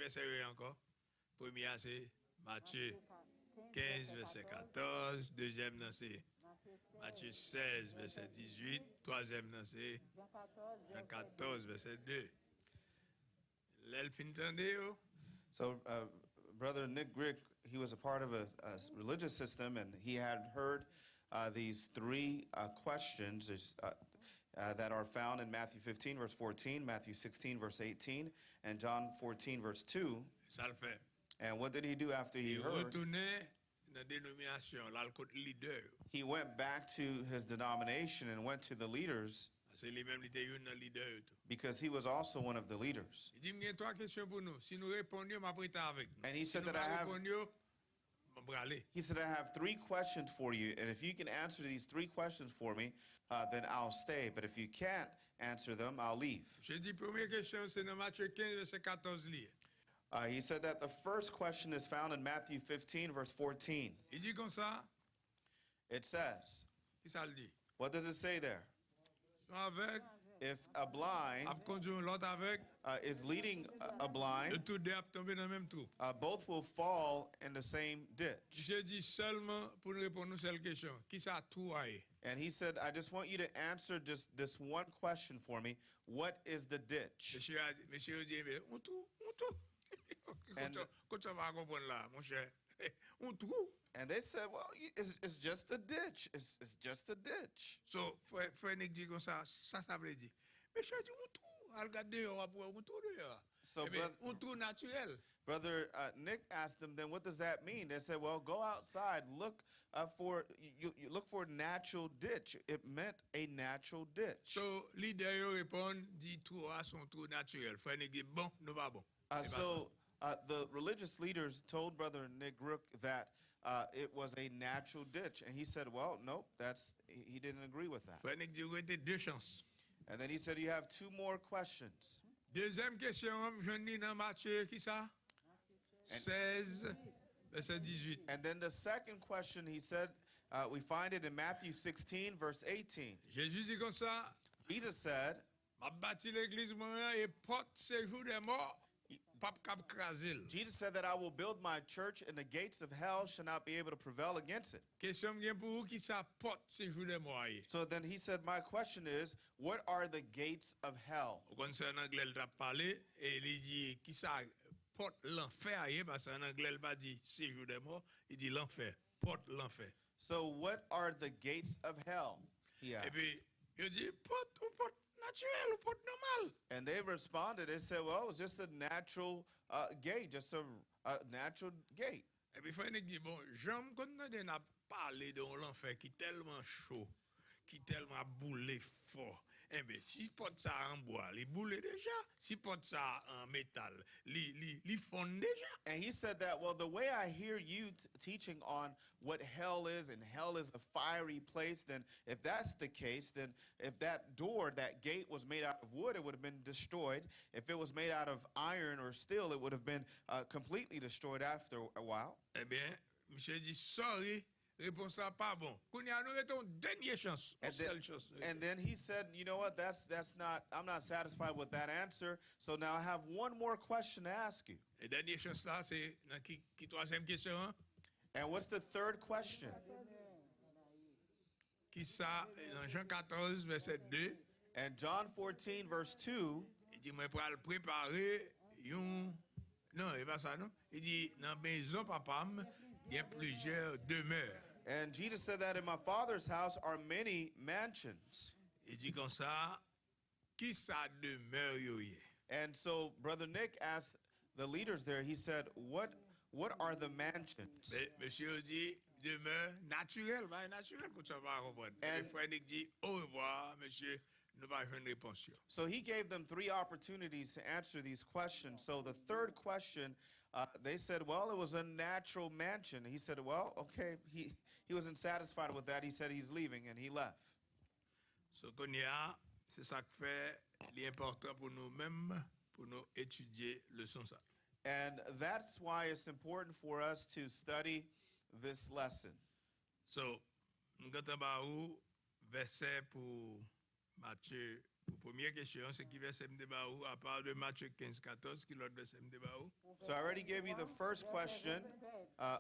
verset encore. Premier, c'est Matthieu 15, verset 14. Deuxième, c'est Matthieu 16, verset 18. Troisième, c'est Jean 14, verset 2. So, Brother Nick Grick, he was a part of a religious system, and he had heard these three questions that are found in Matthew 15, verse 14, Matthew 16, verse 18, and John 14, verse 2. And what did he do after he heard? He went back to his denomination and went to the leaders because he was also one of the leaders. And he said that I have three questions for you, and if you can answer these three questions for me, then I'll stay. But if you can't answer them, I'll leave. He said that the first question is found in Matthew 15, verse 14. It says, what does it say there? If a blind is leading a blind, both will fall in the same ditch. And he said, I just want you to answer just this one question for me. What is the ditch? And they said, well, it's just a ditch. It's just a ditch. So, Brother Nick asked them, then what does that mean? They said, well, go outside, look for you look for a natural ditch. It meant a natural ditch. So, leader répond, dit trois sont trop naturels. Frère Nick dit bon, nous pas bon. So the religious leaders told Brother Nick Rook that it was a natural ditch, and he said, well, nope, he didn't agree with that. Frère Nick dit deux chances. And then he said, you have two more questions. Deuxième question, je lis dans Matthieu qui ça? 16 verset 18. And then the second question, he said, we find it in Matthew 16 verse 18. Jésus dit comme ça. Jesus said, m'a bâti l'église moi et porte séjour des morts. Jesus said that I will build my church and the gates of hell shall not be able to prevail against it. So then he said, my question is, what are the gates of hell? So what are the gates of hell? He asked. And they responded, they said, well, it was just a natural gate, just a natural gate. Et puis, il dit, bon, j'aime qu'on a parlé de l'enfer qui est tellement chaud, qui est tellement boulé fort. Eh bien, si porte ça en bois, les boulé déjà. Si porte ça en métal, les fond déjà. And he said that, well, the way I hear you teaching on what hell is, and hell is a fiery place, then if that's the case, then if that door, that gate was made out of wood, it would have been destroyed. If it was made out of iron or steel, it would have been completely destroyed after a while. Eh bien, monsieur dit, sorry. Réponse pas bon. Chance. And then he said, you know what, I'm not satisfied with that answer, so now I have one more question to ask you. Et dernière chance là, c'est troisième question. And what's the third question? Qui ça, dans Jean 14, verset 2. And John 14, verse 2. Il dit, moi, pour préparer yon. Non, il pas ça, non? Il dit, dans maison, papa, il y a plusieurs demeures. And Jesus said that in my Father's house are many mansions. Il dit comme ça, qui ça demeure yoye? And so Brother Nick asked the leaders there, he said, what are the mansions? Monsieur dit, demeure naturelle, naturelle, que tu vas comprendre. Et frère Nick dit, au revoir, monsieur. So he gave them three opportunities to answer these questions. So the third question, they said, well, it was a natural mansion. He said, well, okay, he wasn't satisfied with that. He said he's leaving, and he left. So c'est ça que fait l'important pour nous-mêmes, pour nous étudier leçon ça. And that's why it's important for us to study this lesson. So, nous avons verset pour Matthieu, pour première question, c'est qui verset me débat à part de Matthieu 15, 14, qui l'autre verset me débat. So I already gave you the first question.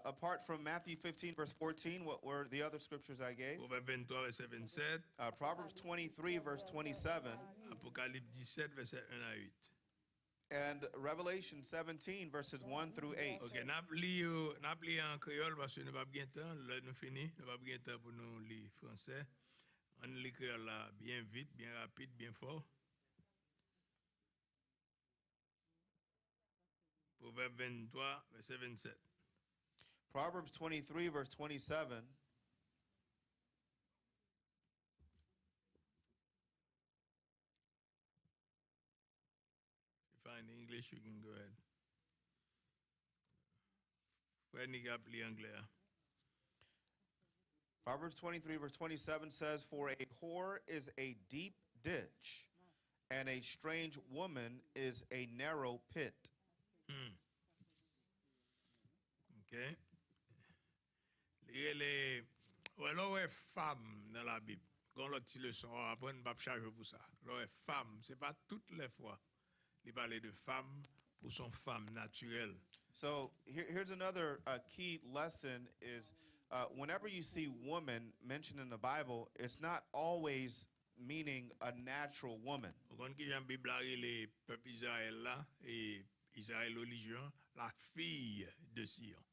Apart from Matthew 15, verse 14, what were the other scriptures I gave? Proverbe 23, verset 27. Proverbs 23, verse 27. Apocalypse 17, verset 1 à 8. And Revelation 17, verses 1 through 8. Ok, n'a pli en créole parce que nous pas bien temps, là nous fini, nous pas bien temps pour nous lire français. On lit créole là bien vite, bien rapide, bien fort. Proverbe 23, verset 27. Proverbs 23, verse 27. If you find English, you can go ahead. Frère Niga pli anglais. Proverbs 23, verse 27 says, "For a whore is a deep ditch, and a strange woman is a narrow pit." OK. Les ouais femme dans la Bible. Quand l'autre leçon, on apprend pas charger pour ça. Les femme, c'est pas toutes les fois. Il parle de femme pour son femme naturelle. So here's another key lesson is whenever you see woman mentioned in the Bible, it's not always meaning a natural woman. Quand la Bible les peuple Israël là et Israël religion, la fille de Sion.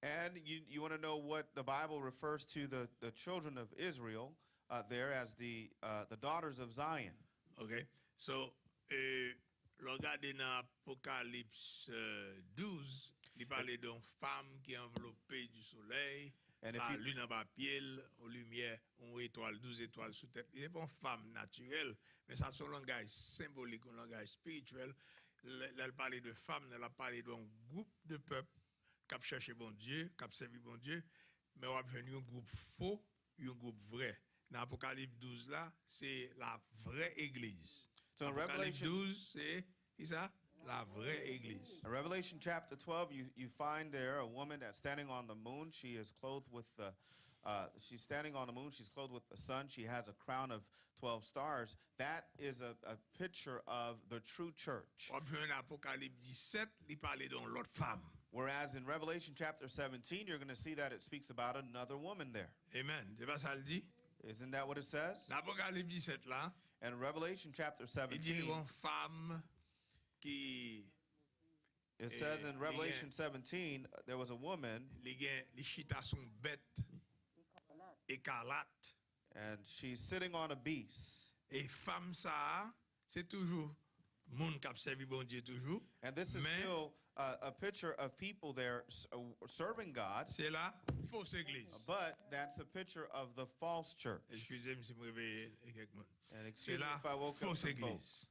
And you want to know what the Bible refers to the children of Israel there as the daughters of Zion. Okay, so regardez dans Apocalypse 12, il parlait d'une femme qui est enveloppée du soleil, la lune en papier, aux lumières, une étoile, 12 étoiles sous tête. Il n'est pas une femme naturelle, mais ça c'est un langage symbolique, un langage spirituel. Elle parlait de femme, elle a parlé d'un groupe de peuple qui a cherché bon Dieu, qui a servi bon Dieu, mais on a venu un groupe faux et un groupe vrai. Dans Apocalypse 12 là, c'est la vraie église. So in Apocalypse Revelation 12, c'est ça, la vraie église. In Revelation chapter 12, you find there a woman that's standing on the moon. She is clothed with she's standing on the moon. She's clothed with the sun. She has a crown of 12 stars. That is a picture of the true church. Apocalypse 17, il parlait d'une autre femme. Whereas in Revelation chapter 17, you're going to see that it speaks about another woman there. Amen. C'est pas ça le dit? Isn't that what it says? L'Apocalypse 17 là, And Revelation chapter 17, il dit une femme qui it says in Revelation 17, there was a woman, les chita son bête écarlate. and she's sitting on a beast. Et femme ça, c'est toujours monde qui a servi bon Dieu toujours. And this is still a picture of people there serving God. C'est la fausse église. But that's a picture of the false church. Excusez-moi si je me réveille quelques mots. And C'est excuse me la if I woke up fausse some église. folks.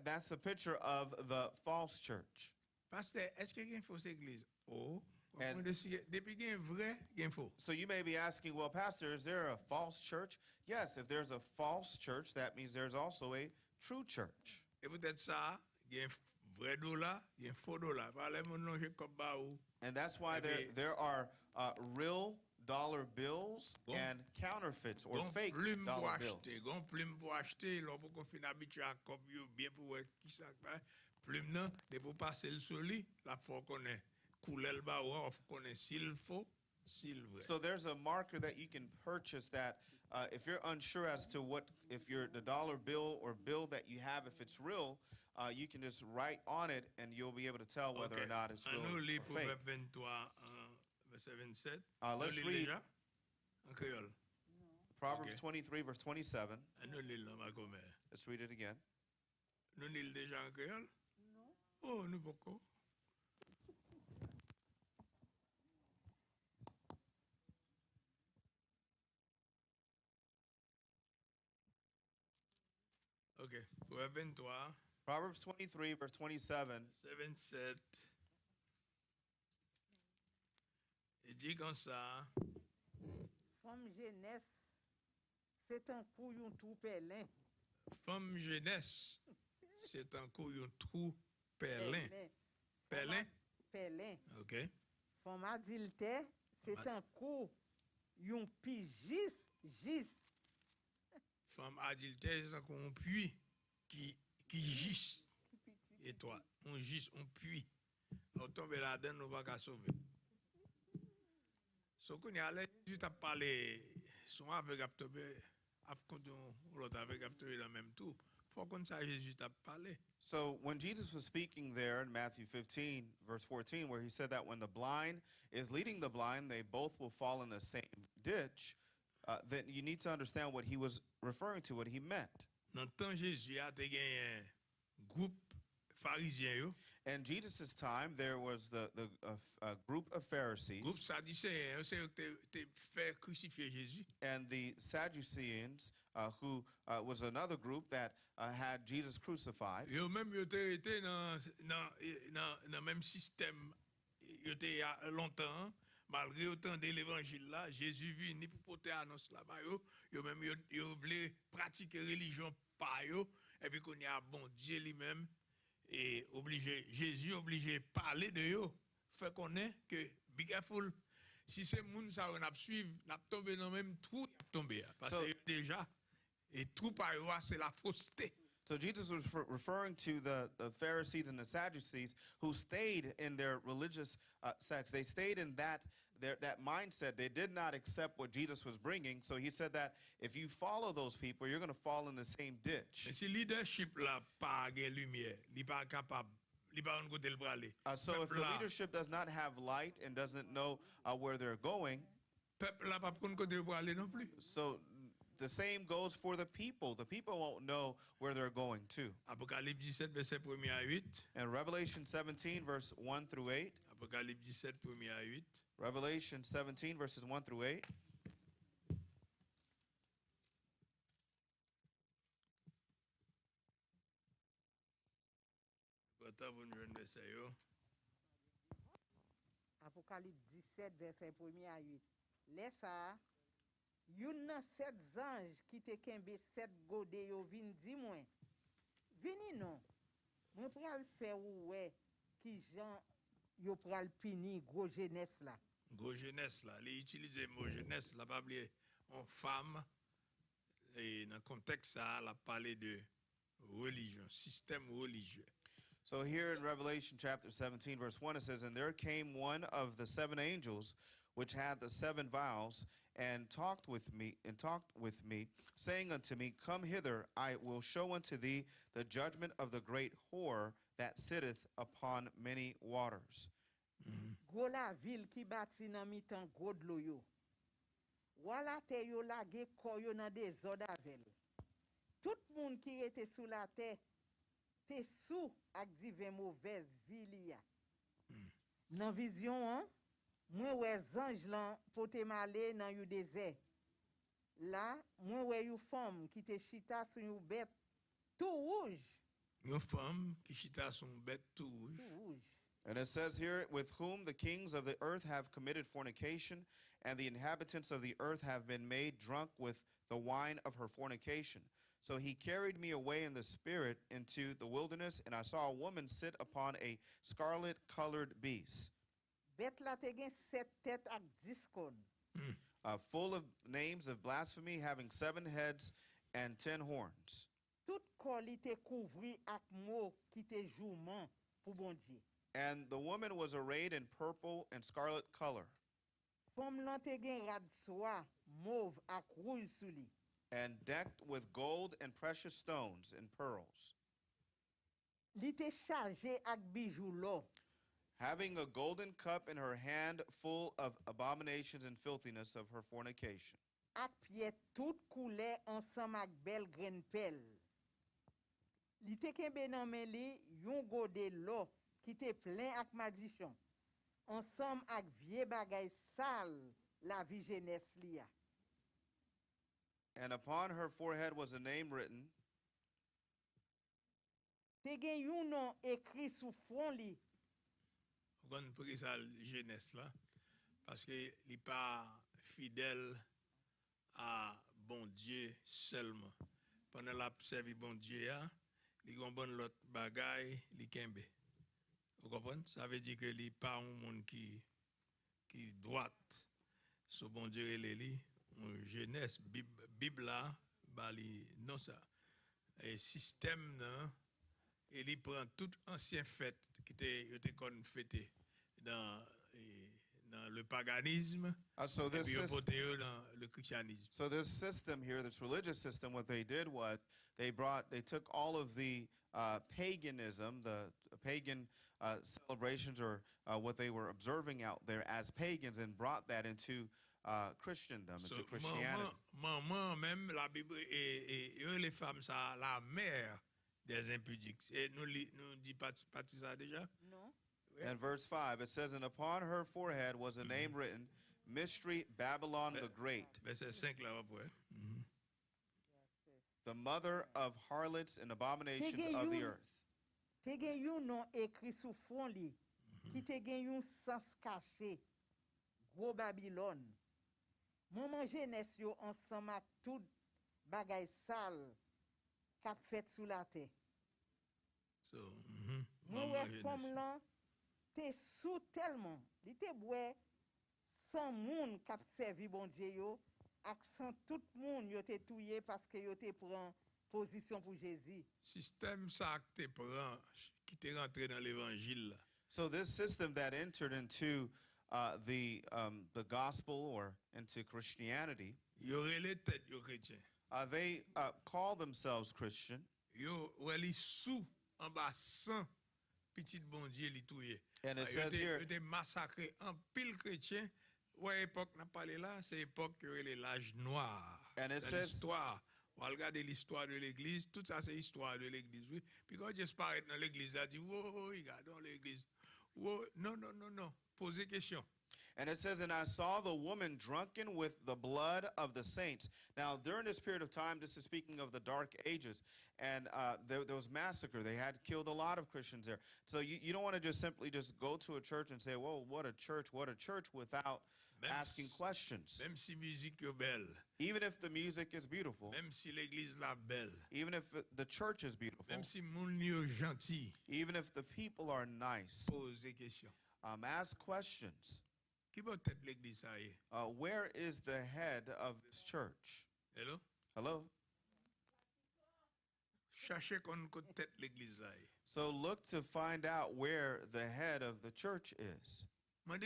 That's a picture of the false church. Pasteur, est-ce qu'il y a une fausse église? Oh, And- depuis qu'il y a un vrai, il y a un faux. So you may be asking, well, Pastor, is there a false church? Yes, if there's a false church, that means there's also a true church. Et peut-être ça, il y a un vrai dollar, il y a un faux dollar. Par les monde non comme ba ou. And that's why there are real dollar bills and counterfeits or fake Plume pour dollar bills. acheter, gon plume pour acheter, là pour qu'on fin habitué à comme yo bien pour qui ça plume non, de pour passer le soli, la faut connaît couleur ba ou connaît s'il faut, s'il vrai. So there's a marker that you can purchase that if you're unsure as to if the dollar bill or bill that you have, if it's real, you can just write on it and you'll be able to tell whether or not it's real Nous lis or fake. Proverbe 23 verset 27. Let's Nous read lis déjà en créole. Proverbs Okay. 23, verse 27. Nous lis là ma commère. Let's read it again. Nous lis déjà en créole? Non. Oh, nous beaucoup. OK. Proverbe 23, Proverbs 23, verse 27. 27. Il dit comme ça. Femme jeunesse, c'est un couillon tout pelin. Femme jeunesse, c'est un coup un trou perlin. Perlin? Pelin. OK. Femme adulte, c'est un coup, yon pigis, gis. Femme adulte, c'est un coup un puits qui gisse. Et toi, on gis, on puits. On tombe là-dedans, nous pas qu'à sauver. So qu'on y a juste à parler, son avec à tomber, à l'autre avec à tomber dans même tout. Faut qu'on sache Jésus t'a parlé. So when Jesus was speaking there in Matthew 15, verse 14, where he said that when the blind is leading the blind, they both will fall in the same ditch, then you need to understand what he was referring to, what he meant. Dans le temps Jésus a te gagné un groupe pharisien yo. In Jesus' time, there was the group of Pharisees Groupe sadducéen, c'est te fait crucifier Jésus. and the Sadduceans, who was another group that had Jesus crucified. Yo même yo te été dans même système yo te y a longtemps. Malgré autant de l'évangile là, Jésus venu pour porter annonce là-bas yo même yo voulait pratiquer religion par yo et puis qu'on y a bon Dieu lui-même et obligé Jésus obligé parler de yo fait qu'on est que be careful si c'est moun ça on a suivre n'a tomber dans même trou tomber parce que déjà et trou par yo c'est la fausseté. So Jesus was referring to the Pharisees and the Sadducees who stayed in their religious sects. They stayed in that mindset. They did not accept what Jesus was bringing. So he said that if you follow those people, you're going to fall in the same ditch. Mais si leadership là pas gain lumière, il pas capable, il pas on côté le braler. So if the leadership does not have light and doesn't know where they're going, peuple là pas on côté le braler non plus. So the same goes for the people. The people won't know where they're going to. Apocalypse 17 verset 1 à 8. And Revelation 17 verse 1 through 8. Apocalypse 17 1 à 8. Revelation 17 verses 1 through 8. Apocalypse 17, verset 1 à 8. Laisse ça. Yon nan 7 anges qui te kembe 7 gode yo vin di mwen. Vini non. Mwen pral fè ou wè ki jan yo pral pini gros jeunesse là. Gros jeunesse là, les utiliser mot jeunesse là pas oublier en femme et dans contexte ça la parler de religion, système religieux. So here in Revelation chapter 17 verse 1 it says, "And there came one of the 7 angels which had the 7 vials, and talked with me, saying unto me, Come hither, I will show unto thee the judgment of the great whore that sitteth upon many waters." Gros la ville qui bâti nan mitan gros de l'eau yo. Wala te yo lage koyo nan désordre avel. Tout moun qui était sous la terre te sous ak divin mauvaise ville ya. Nan vision hein? Moi wè zanj lan pote male nan yu désert. Là, moi wè yu femme qui te chita sur yu bête tout rouge. Une femme qui chita son bête tout rouge. And it says here, with whom the kings of the earth have committed fornication, and the inhabitants of the earth have been made drunk with the wine of her fornication. So he carried me away in the spirit into the wilderness, and I saw a woman sit upon a scarlet-colored beast. Bête la te gen 7 têtes ak 10 cornes. Full of names of blasphemy, having 7 heads and 10 horns. Tout corps li te couvri ak mo ki te jouman pou bon Dieu. And the woman was arrayed in purple and scarlet color. Femme lan te gen rad soie, mauve ak rouge sou li. And decked with gold and precious stones and pearls. Li te chargé ak bijou l'or. Having a golden cup in her hand full of abominations and filthiness of her fornication. Ak pied tout couleur ensemble ak belle graine pelle. Li te kembe nan men li yon gode l'or qui te plein ak madichon. Ensemble ak vie bagay sale la vie jeunesse li a. And upon her forehead was a name written. Te gen yon nom écrit sous front li. On pris ça jeunesse là parce que il pas fidèle à bon Dieu seulement. Pendant la servi bon Dieu il gon bon l'autre bagaille li kembe. Vous comprenez? Ça veut dire que il pas un monde qui droite. So bon Dieu li jeunesse Bible là bali non ça et système non Et il prend tout ancien fête qui était qu'on fêté dans le paganisme et puis il dans le christianisme. So this system here, this religious system, what they did was they took all of the paganism, the pagan celebrations or what they were observing out there as pagans and brought that into Christendom, into Christianity. Maman même la Bible et les femmes ça la mère des impudiques. Et nous dit pas ça déjà? Non. And verse 5, it says, and upon her forehead was a name written, Mystery Babylon the Great. Verset 5 là après. The mother of harlots and abominations of the earth. Te gen yon non écrit sous front li, qui te gen yon sens caché, gros Babylone. Maman jeunesse yo ensemble avec tout bagay sale k'ap fait sous la terre. So, Mon femme là te sous tellement, li te boué sans moun k'ap servi bon Dieu yo, ak sans tout moun yo te touye parce que yo te prend position pour Jésus. Système ça que te prend qui te rentré dans l'évangile. So this system that entered into the gospel or into Christianity, they call themselves Christian. And it says here, and it says, on va regarder l'histoire de l'église, tout ça c'est l'histoire de l'église, oui. Puis quand Dieu paraît dans l'église, il dit, oh, regardons l'église. Oh, non, posez question. And it says, and I saw the woman drunken with the blood of the saints. Now, during this period of time, this is speaking of the Dark Ages, and there was massacre. They had killed a lot of Christians there. So you don't want to just simply just go to a church and say, whoa, what a church, without asking questions. Même si musique est belle. Even if the music is beautiful. Même si l'église la belle. Even if the church is beautiful. Même si moun yo gentil. Even if the people are nice. Posez question. Ask questions. Qui peut être l'église ça? Where is the head of this church? Hello? Hello? Cherchez qu'on tête l'église ça. So look to find out where the head of the church is. And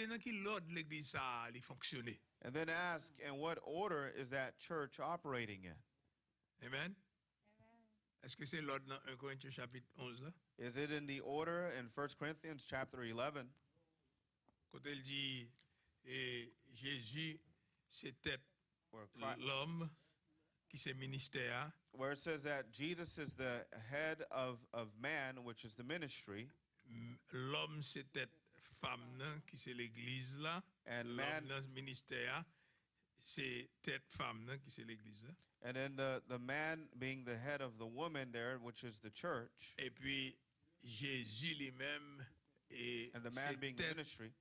then ask, in what order is that church operating in? Amen. Est-ce que c'est l'ordre dans 1 Corinthiens chapitre 11 là? Is it in the order in 1 Corinthians chapter 11? Quand il dit Jésus c'était l'homme qui c'est ministère. Where it says that Jesus is the head of man, which is the ministry. L'homme c'était femme qui c'est l'église là. And man ministère c'est tête femme qui c'est l'église là. And then the man being the head of the woman there, which is the church. Et puis Jésus lui-même and the man being the ministry.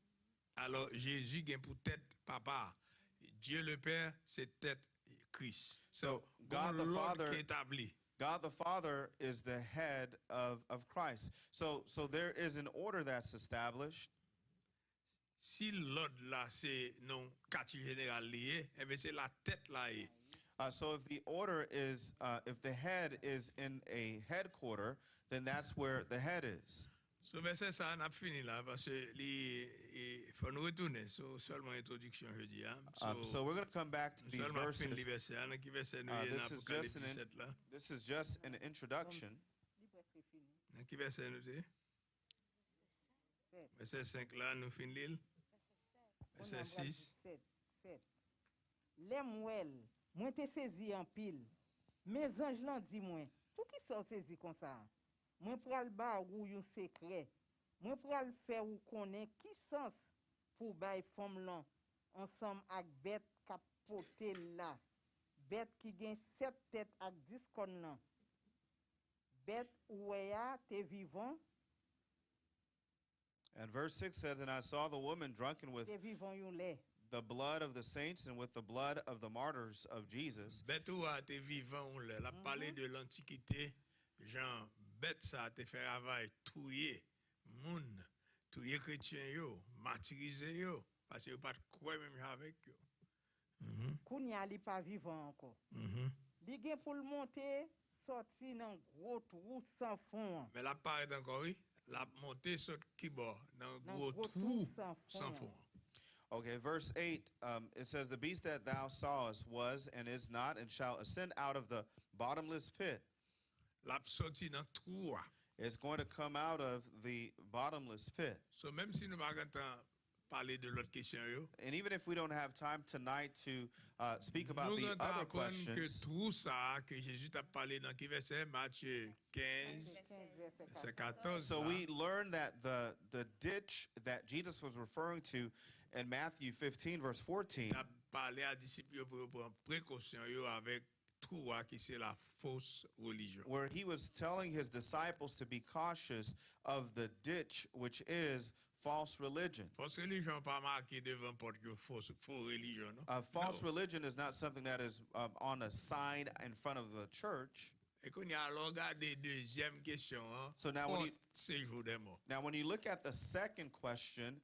Alors Jésus gagne pour tête papa. Dieu le Père c'est tête Christ. So God the Father is the head of Christ. So there is an order that's established. Si l'ordre là c'est non quartier général lié, eh bien c'est la tête là. So if the order is, if the head is in a headquarter, then that's where the head is. So verset ça on a fini là parce que il faut nous retourner so seulement introduction je dis so we're going to come back to these verses. This is just an introduction. Verset 5 là nous finissons. Verset 6. Les mouelles, moi te saisi en pile. Mes anges l'ont dit moi, pour qui sont saisi comme ça? Moi pral ba ou yon secret. Moi pral faire ou connaît qui sens pour bay femme là ensemble avec bête capoté là. Bête qui gen 7 têtes avec 10 cornes là. Bête ouya te vivant. And verse 6 says, and I saw the woman drunken with the blood of the saints and with the blood of the martyrs of Jesus. Bête ouya te vivant la parler de l'antiquité. Jean bête ça te fait travail touyer moun touyer chrétien yo martyriser yo parce que pas croire même avec yo kounya li pas vivant encore li gen pour le monter sorti dans gros trou sans fond. Mais la paraît encore, oui. La montée sur qui bord dans gros gros trou trou sans sans fond. fond. Okay, verse 8, it says, "The beast that thou sawest was and is not, and shall ascend out of the bottomless pit." La sorti dans trou. It's going to come out of the bottomless pit. So même si nous pas parler de l'autre question yo, And even if we don't have time tonight to speak about nous the allons other apprendre que questions, tout ça que Jésus t'a parlé dans qui verset Matthieu 15 verset 14. so là, we learn that the ditch that Jesus was referring to in Matthew 15, verse 14, t'a parlé à disciples yo pour prendre précaution yo avec trou qui c'est la fausse religion. where he was telling his disciples to be cautious of the ditch, which is false religion. Fausse religion pas marqué devant porte que fausse religion non. False No. religion is not something that is on a sign in front of the church. Et qu'on y a regardé deuxième question hein, So now when porte you- séjour des morts. Now, when you look at the second question,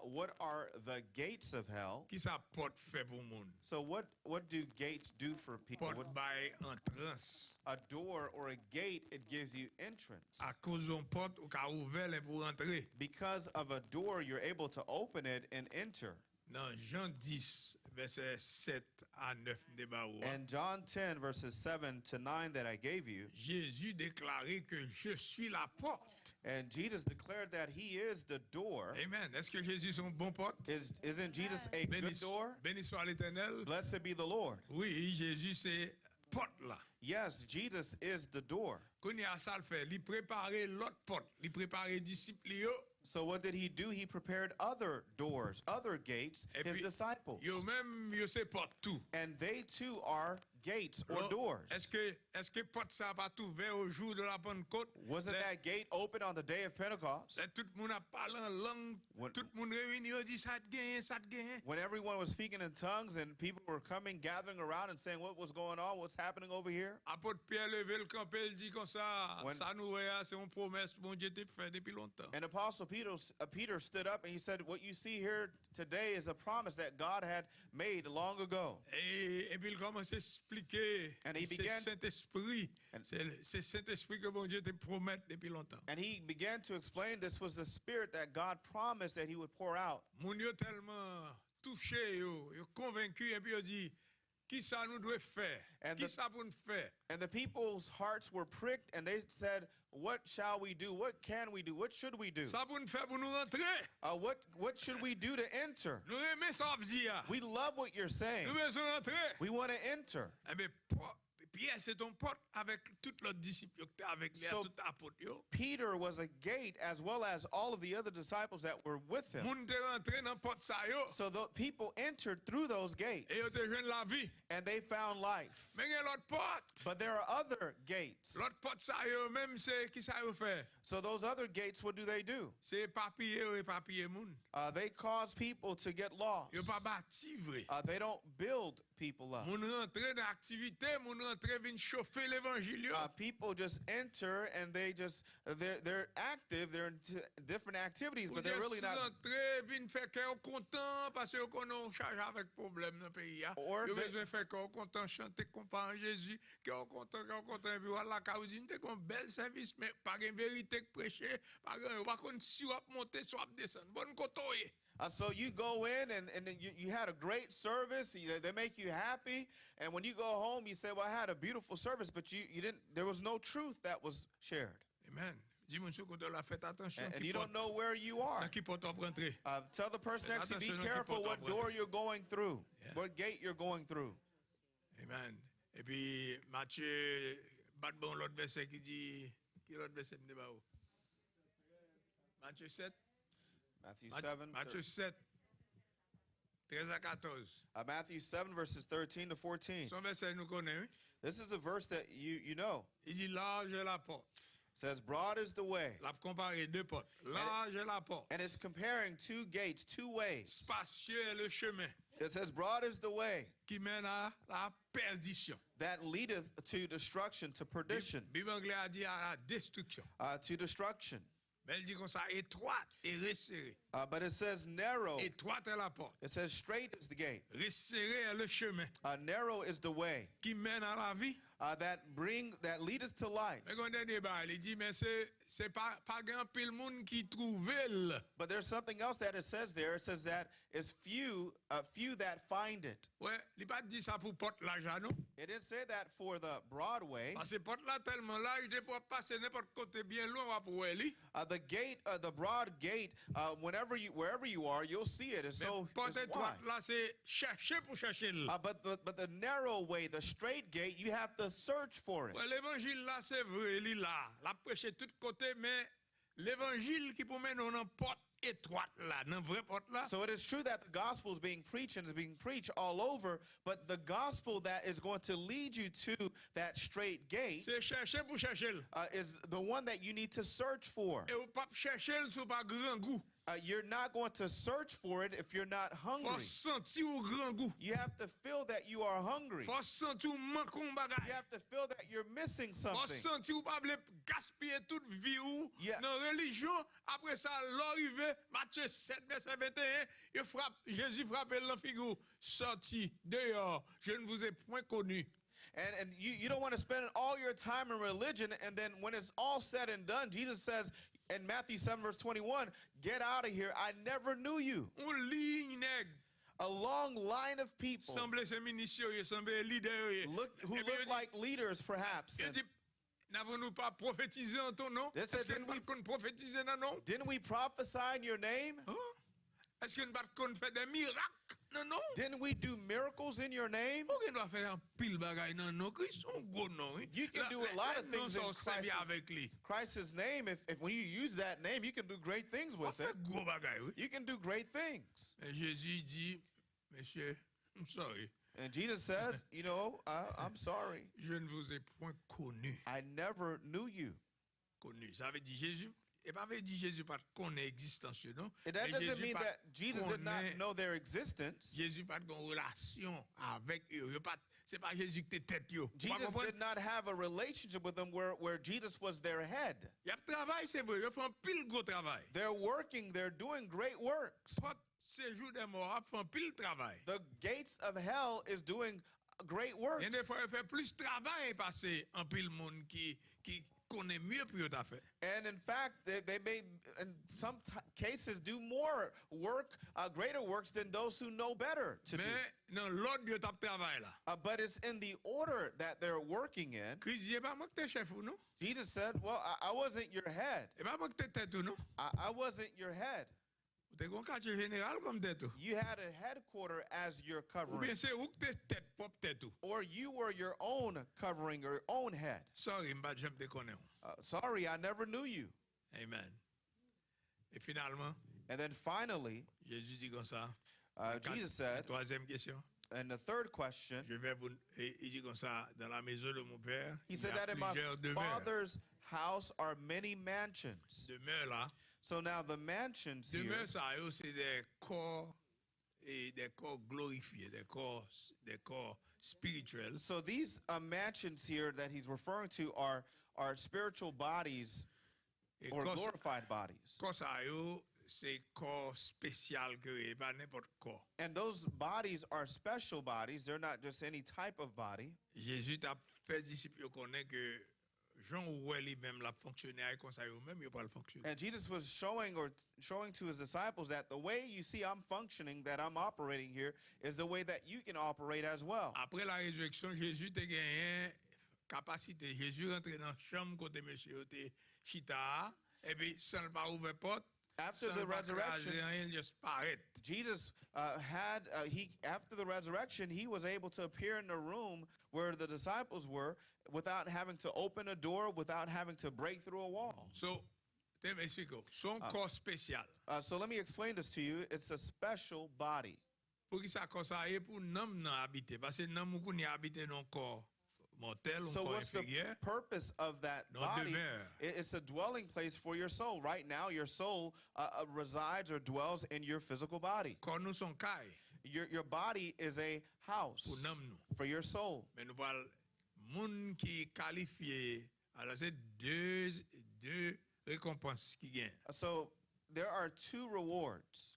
what are the gates of hell? Qui ça porte fait pour monde? So what do gates do for people? Porte by entrance. A door or a gate, it gives you entrance. À cause d'une porte ou qu'a ouvert les pour entrer. Because of a door, you're able to open it and enter. Dans Jean 10 verset 7 à 9 de Barou. And John 10, verses 7 to 9 that I gave you, Jésus déclarait que je suis la porte. and Jesus declared that he is the door. Amen. Est-ce que Jésus est un bon porte? Isn't Jesus a good door? Béni soit l'Éternel. Blessed be the Lord. Oui, Jésus c'est porte là. Yes, Jesus is the door. Qu'on y a ça le fait, il préparait l'autre porte, il préparait disciples yo. So what did he do? He prepared other doors, other gates, Et his puis, disciples. yo même yo c'est porte tout. And they too are gates or Bon, doors. Est-ce que porte ça pas ouvert au jour de la Pentecôte? Wasn't that gate open on the day of Pentecost? Là, tout le monde a parlé en langue, When- tout le monde réuni, on dit ça te gagne, ça te gagne. When everyone was speaking in tongues and people were coming, gathering around and saying, what was going on? What's happening over here? Apôtre Pierre levé le campé, il dit comme ça, When- ça nous c'est une promesse, bon Dieu t'a fait depuis longtemps. And Apostle Peter stood up and he said, what you see here today is a promise that God had made long ago. Et puis il commence à expliquer, And he c'est began- Saint-Esprit, And- c'est Saint-Esprit que bon Dieu te promet depuis longtemps. And he began to explain this was the spirit that God promised that he would pour out. Moun yo tellement touché, yo convaincu, et puis yo dit, qui ça nous doit faire? And Qui the- ça pour nous faire? And the people's hearts were pricked and they said, what shall we do? What can we do? What should we do? Ça pour nous faire pour nous rentrer? What should we do to enter? Nous aimons ça dire. We love what you're saying. Nous besoin rentrer. We want to enter. Eh bien, Pierre, c'est ton porte avec tous les disciples qui étaient avec lui, So- tout apôtre yo. Peter was a gate as well as all of the other disciples that were with him. Moun te rentré dans porte ça yo. So the people entered through those gates Et yo te joindre la vie. and they found life. Mais il y a l'autre porte. But there are other gates. L'autre porte ça yo, même c'est qui ça yo fait? So those other gates, what do? C'est papier et papier moun. They cause people to get lost. Yo pas bâti vrai. They don't build people up. Moun rentré dans activité, moun rentré vinn chauffer l'évangile yo. People just enter and they're active. They're in different activities, Ou but they're really not. rentré vinn faire cœur content parce que qu'on a charge avec problème dans le pays ya. Or Yo they- besoin faire cœur content chanter comparant Jésus, cœur content et puis voilà causine te kon bel service mais pas une vérité que prêcher, pas qu'on si wap monter soit descendre. Bonne kotoye. So you go in and then you had a great service. They make you happy, and when you go home, you say, "Well, I had a beautiful service," but you didn't. There was no truth that was shared, Amen. Dis mon sou koto la faites attention and qui you don't know porte. where you are. Dans qui porte op rentrer. Tell the person next to you, be Attention, careful keep what on door you're going through, Yeah. what gate you're going through. Amen. Et puis Matthieu bat bon l'autre verset qui dit qui l'autre verset de ba ou? Matthieu 7. Matthew 7, Matthieu 7. 13 à 14. Matthew 7 verses 13 to 14. Son verset nous connaît, oui? This is a verse that you know. Il dit large est la porte. It says, "Broad is the way," L'a comparé deux portes. Large est la porte. and it's comparing two gates, two ways. Spacieux est le chemin It says, "Broad is the way qui mène à la perdition. that leadeth to destruction, to perdition, Bible anglais a dit à la destruction. to destruction." Mais elle dit comme ça, étroite et resserrée. But it says narrow. Étroite est la porte. It says straight is the gate. Resserré est le chemin Narrow is the way qui mène à la vie. that lead us to life. But there's something else that it says there. It says that it's few that find it. It didn't say that for the broad way. The gate, the broad gate, wherever you are, you'll see it. It's so wide. But the narrow way, the straight gate, you have to search for it. L'évangile là c'est vrai, il est là. La prêcher tout côté, mais l'évangile qui pour mener dans porte étroite là, dans vraie porte là. So it is true that the gospel is being preached and is being preached all over, but the gospel that is going to lead you to that straight gate c'est chercher pour chercher. Is the one that you need to search for. Et ou pas chercher sur pas grand goût. You're not going to search for it if you're not hungry. You have to feel that you are hungry. You have to feel that you're missing something. Yeah. And you don't want to spend all your time in religion, and then when it's all said and done, Jesus says in Matthew 7 verse 21, get out of here, I never knew you. A long line of people who look like leaders perhaps. Didn't we prophesy in your name? Didn't we do miracles in your name? You can do a lot of things in Christ's name. If when you use that name, you can do great things with it. You can do great things. I'm sorry. And Jesus said, you know, I'm sorry. I never knew you. That doesn't mean that Jesus did not know their existence. Jesus did not have a relationship with them where Jesus was their head. They're working, they're doing great works. The gates of hell is doing great works. And in fact, they may, in some cases, do more work, greater works than those who know better to do. But it's in the order that they're working in. Jesus said, well, I wasn't your head. I wasn't your head. You had a headquarter as your covering. Or you were your own covering, your own head. Sorry, I never knew you. Amen. And then finally, Jesus said, and the third question, he said that in my Father's house are many mansions. So now the mansions here, so these mansions here that he's referring to are spiritual bodies or glorified bodies. And those bodies are special bodies. They're not just any type of body. And Jesus was showing to his disciples that the way you see I'm functioning, that I'm operating here, is the way that you can operate as well. Après la résurrection, Jésus te gagné capacité. Jésus rentre dans chambre côté monsieur te chita et puis sans pas ouvrir porte. After the resurrection, Jesus after the resurrection, he was able to appear in the room where the disciples were without having to open a door, without having to break through a wall. So let me explain this to you. It's a special body. So what's the purpose of that body? It's a dwelling place for your soul. Right now, your soul resides or dwells in your physical body. Your body is a house for your soul. So there are two rewards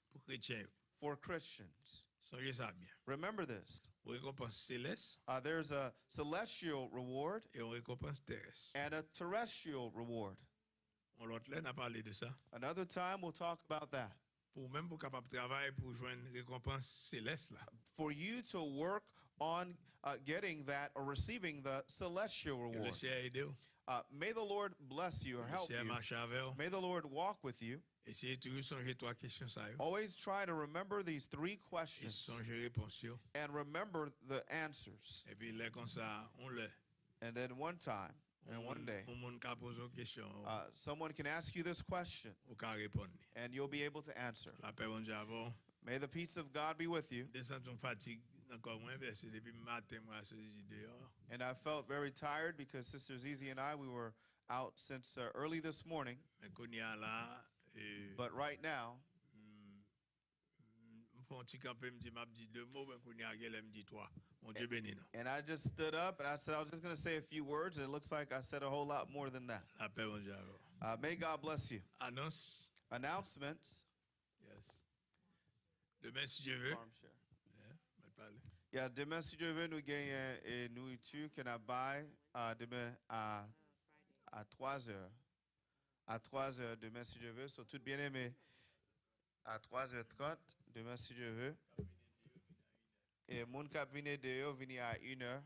for Christians. Songez ça bien. Remember this. Récompense céleste There's a celestial reward et une récompense terrestre. and a terrestrial reward. On l'autre là n'a parlé de ça. Another time we'll talk about that. Pour même pour capable travailler pour joindre récompense céleste là. For you to work on getting that or receiving the celestial Que le reward. Seigneur aide vous. May the Lord bless you or Le help Seigneur you. marche avec vous. May the Lord walk with you. Essayez toujours songer trois questions ça yo. Always try to remember these three Et questions songer réponse yo. and remember the answers. Et puis là comme ça on le And then one time and one day, on monde ka pose une question someone can ask you this question ou ka répondre. and you'll be able to answer. La paix bon Dieu avant. May the peace of God be with you. Descend ton fatigue encore moins versé depuis matin moi ce dehors. And I felt very tired because Sister Zizi and I, we were out since early this morning. Mais qu'on y a là But right now, mon petit campé me dit m'a dit deux mots ben qu'on y a elle me dit trois. Mon Dieu béni nous. and I just stood up and I said I was just going to say a few words, and it looks like I said a whole lot more than that. La paix bon Dieu avant. May God bless you. Annonce. Announcements. Yes. Demain si Dieu veut. Armchair. Me parler. Yeah, demain si Dieu veut, nous gagnons une nourriture qu'on a bail demain à 3 heures. À 3 heures demain si Dieu veut. So tout bien aimé à 3h30 demain si Dieu veut. Et mon cap vient de venir à 1h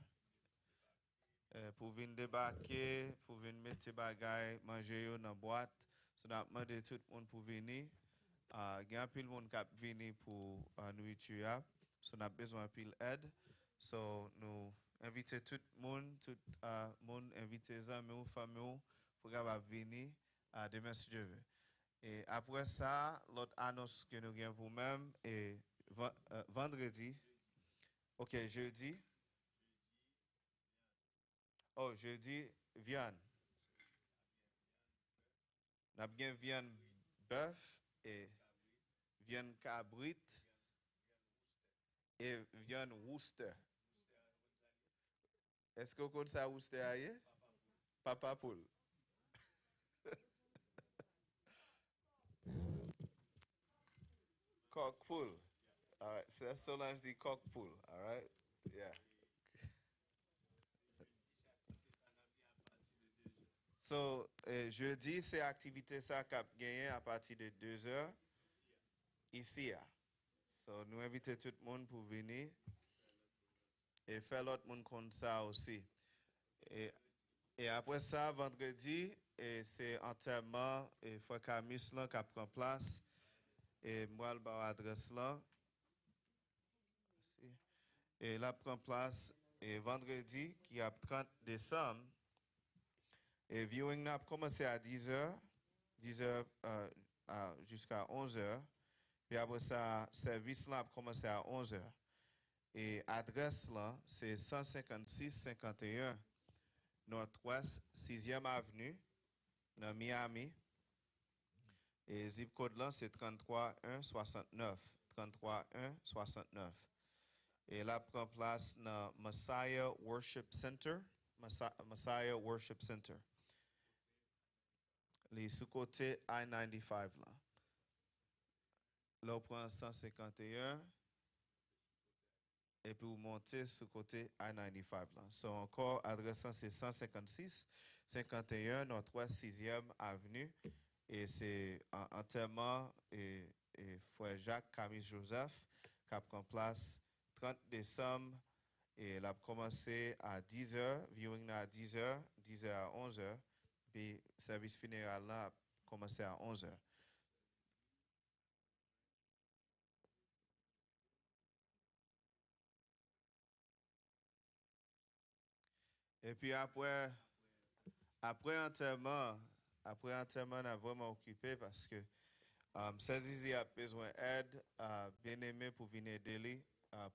pour venir débarquer, pour venir mettre ses bagages, manger dans la boîte. So n'a demandé tout le monde pour venir. Il y a un pile monde cap venir pour nourriture. So n'a besoin pile aide. So nous inviter tout le monde, inviter les amis ou familles pour venir demain si Dieu veut. Et après ça, l'autre annonce que nous avons pour même est vendredi. Ok, jeudi. Oh, jeudi, viande. Nous avons bien viande bœuf et viande cabrite et viande Worcester. Est-ce que vous connaissez ça Worcester ailleurs? Papa poule. Cock pool. All right. So that's Solange the cock pool. All right. Yeah. So, jeudi, c'est activité ça qui a gagné à partir de 2h ici. So, nous invitons tout le monde pour venir et faire l'autre monde comme ça aussi. Et après ça, vendredi, c'est enterrement et Frère Camus là qui prend place. Et moi, le adresse là. Et là, prend place et vendredi, qui a 30 décembre. Et viewing a commencé à 10h, jusqu'à 11h. Puis après ça, service là a commencé à 11h. Et adresse là, c'est 156-51 Nord-Ouest 6e Avenue, dans Miami. Et zip code là, c'est 33169. 33169. Et là, prend place dans Messiah Worship Center. Messiah Worship Center. Les sous-côtés I-95 là. Là, on prend 151. Et puis, vous montez sous côté I-95 là. So, encore, adresse c'est 156-51 Nord-Ouest 6e Avenue. Et c'est enterrement et frère Jacques Camille Joseph qui prend place 30 décembre et elle a commencé à 10h, viewing à 10h, 10h à 11h, puis service funéral là a commencé à 11h. Et puis après enterrement, on a vraiment occupé parce que Zizi a besoin d'aide, bien aimé pour venir aider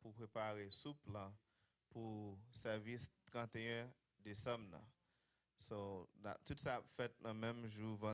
pour préparer soupe là pour service 31 décembre. So, tout ça fait le même jour.